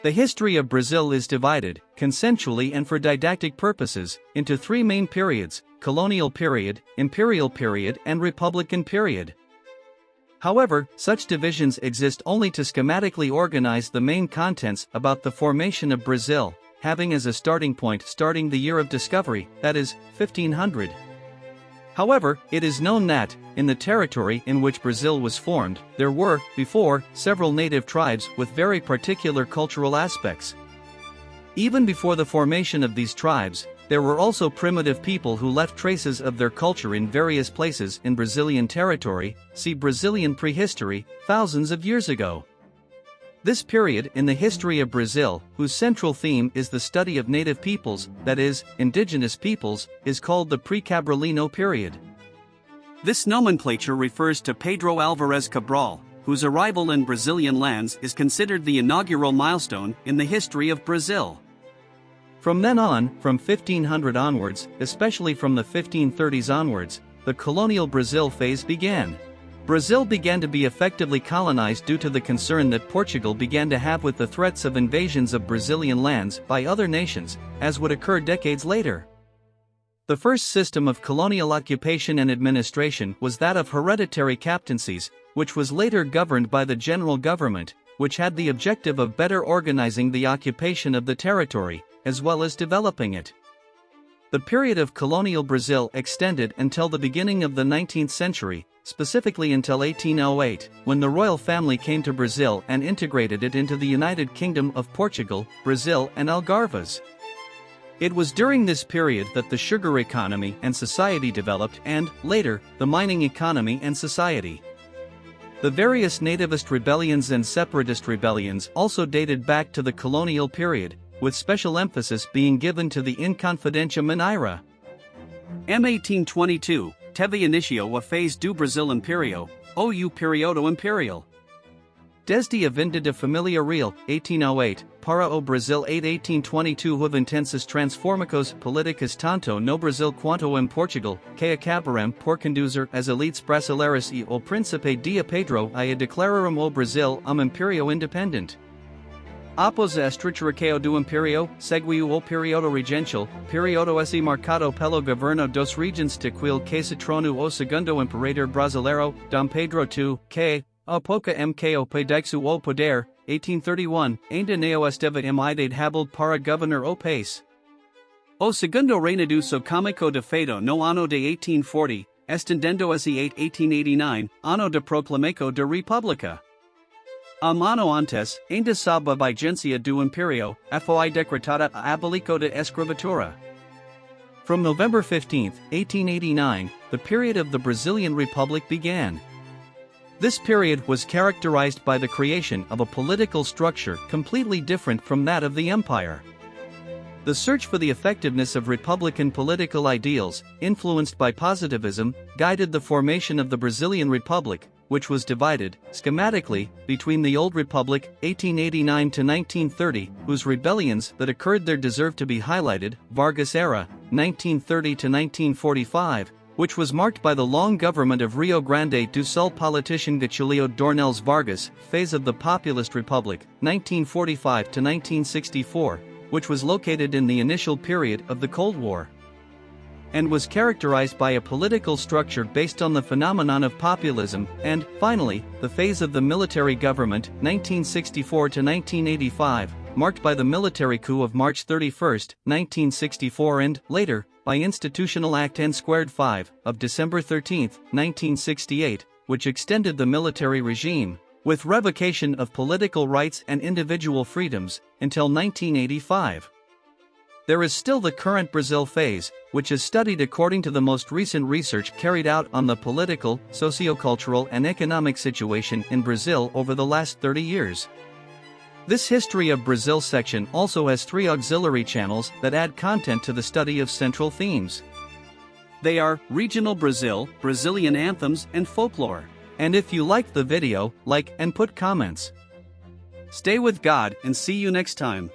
The history of Brazil is divided, consensually and for didactic purposes, into three main periods: colonial period, imperial period, and republican period. However, such divisions exist only to schematically organize the main contents about the formation of Brazil, having as a starting point starting the year of discovery, that is, 1500. However, it is known that, in the territory in which Brazil was formed, there were, before, several native tribes with very particular cultural aspects. Even before the formation of these tribes, there were also primitive people who left traces of their culture in various places in Brazilian territory, see Brazilian prehistory, thousands of years ago. This period in the history of Brazil, whose central theme is the study of native peoples, that is, indigenous peoples, is called the Pre-Cabralino period. This nomenclature refers to Pedro Álvares Cabral, whose arrival in Brazilian lands is considered the inaugural milestone in the history of Brazil. From then on, from 1500 onwards, especially from the 1530s onwards, the colonial Brazil phase began. Brazil began to be effectively colonized due to the concern that Portugal began to have with the threats of invasions of Brazilian lands by other nations, as would occur decades later. The first system of colonial occupation and administration was that of hereditary captaincies, which was later governed by the general government, which had the objective of better organizing the occupation of the territory, as well as developing it. The period of colonial Brazil extended until the beginning of the 19th century, specifically until 1808, when the royal family came to Brazil and integrated it into the United Kingdom of Portugal, Brazil and Algarves. It was during this period that the sugar economy and society developed and, later, the mining economy and society. The various nativist rebellions and separatist rebellions also dated back to the colonial period, with special emphasis being given to the Inconfidência Mineira. M1822, Teve inicio a phase do Brasil Imperio, ou Período Imperial. Desde a vinda de Família Real, 1808, para o Brasil 1822 houve intensas transformações políticas tanto no Brasil quanto em Portugal, que acabaram por conduzir as elites brasileiras e o príncipe Dom Pedro a declararam o Brasil Império independente. Após a estruturação do Império, seguiu o período regencial, período esse marcado pelo governo dos regentes de quil que se tornou o segundo imperador brasileiro, Dom Pedro II, que, a pouca mko pedixu o poder, 1831, ainda não esteve idade hábil para governar o país. O segundo reinado começou de feito no ano de 1840, estendendo-se a 1889, ano de proclamação da República. Ano antes, ainda sob a vigência do Império, foi decretada a abolição da escravatura. From November 15, 1889, the period of the Brazilian Republic began. This period was characterized by the creation of a political structure completely different from that of the empire. The search for the effectiveness of republican political ideals, influenced by positivism, guided the formation of the Brazilian Republic, which was divided, schematically, between the Old Republic, 1889 to 1930, whose rebellions that occurred there deserve to be highlighted, Vargas era, 1930 to 1945, which was marked by the long government of Rio Grande do Sul politician Getulio Dornelles Vargas, phase of the Populist Republic, 1945 to 1964, which was located in the initial period of the Cold War, and was characterized by a political structure based on the phenomenon of populism, and, finally, the phase of the military government, 1964 to 1985, marked by the military coup of March 31, 1964 and, later, by Institutional Act N-5, of December 13, 1968, which extended the military regime, with revocation of political rights and individual freedoms, until 1985. There is still the current Brazil phase, which is studied according to the most recent research carried out on the political, sociocultural and economic situation in Brazil over the last 30 years. This History of Brazil section also has 3 auxiliary channels that add content to the study of central themes. They are Regional Brazil, Brazilian Anthems and Folklore. And if you liked the video, like and put comments. Stay with God and see you next time.